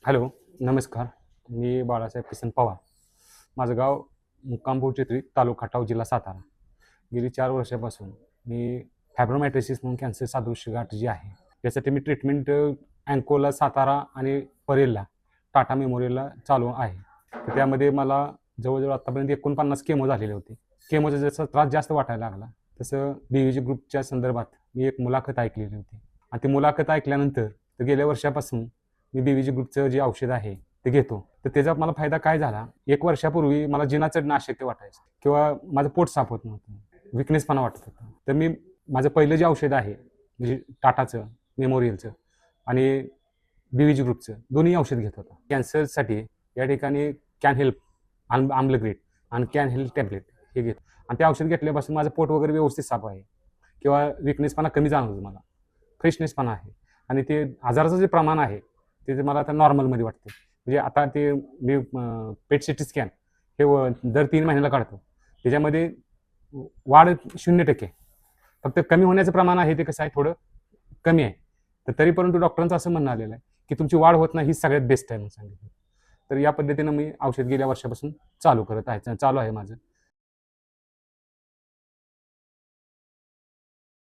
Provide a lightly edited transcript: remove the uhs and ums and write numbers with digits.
Hello, नमस्कार. मी बाळासाहेब किसन पवार. माझं गाव मुक्काम चित्री, तालुका खटाव, जिल्हा सातारा. गेली 4 वर्षापासून मी फायब्रोमायट्रिसिस म्हणून कॅन्सर सदृश्य गाठ जी आहे, त्यासाठी मी ट्रीटमेंट अँकोला, सातारा आणि परेलला, टाटा मेमोरियलला चालू आहे. तर त्यामध्ये मला जवळ-जवळ आत्तापर्यंत 49 केमो झालेले होते. केमोचा जसा त्रास जास्त वाटायला लागला, तसं बीव्हीजी ग्रुपच्या संदर्भात मी एक मुलाखत ऐकलेली होती आणि ती मुलाखत ऐकल्यानंतर तर गेल्या वर्षापासून मी बीव्हीजी ग्रुपचं जे औषध आहे ते घेतो. तर त्याचा मला फायदा काय झाला, 1 वर्षापूर्वी मला जिना चढणं अशक्य वाटायचं किंवा माझं पोट साफ होत नव्हतं. विकनेसपणा वाटत होता. तर मी माझं पहिलं जे औषध आहे, म्हणजे टाटाचं, मेमोरियलचं आणि बीव्हीजी ग्रुपचं दोन्ही औषध घेत होतो. कॅन्सरसाठी या ठिकाणी कॅन हेल्प, आम्लग्रेट आणि कॅन हेल्प टॅबलेट हे घेतो आणि ते औषध घेतल्यापासून माझं पोट वगैरे व्यवस्थित साफ आहे किंवा विकनेसपणा कमी जाणवतो मला. फ्रेशनेसपणा आहे आणि ते आजाराचं जे प्रमाण आहे, ते मला आता नॉर्मलमध्ये वाटतं. म्हणजे आता ते मी पेट सीटी स्कॅन हे दर 3 महिन्याला काढतो. त्याच्यामध्ये वाढ 0%. फक्त कमी होण्याचं प्रमाण आहे ते कसं आहे, थोडं कमी आहे. तर तरी परंतु डॉक्टरांचं असं म्हणणं आलेलं आहे, की तुमची वाढ होत नाही हीच सगळ्यात बेस्ट आहे म्हणून सांगितलं. तर या पद्धतीनं मी औषध गेल्या वर्षापासून चालू आहे माझं.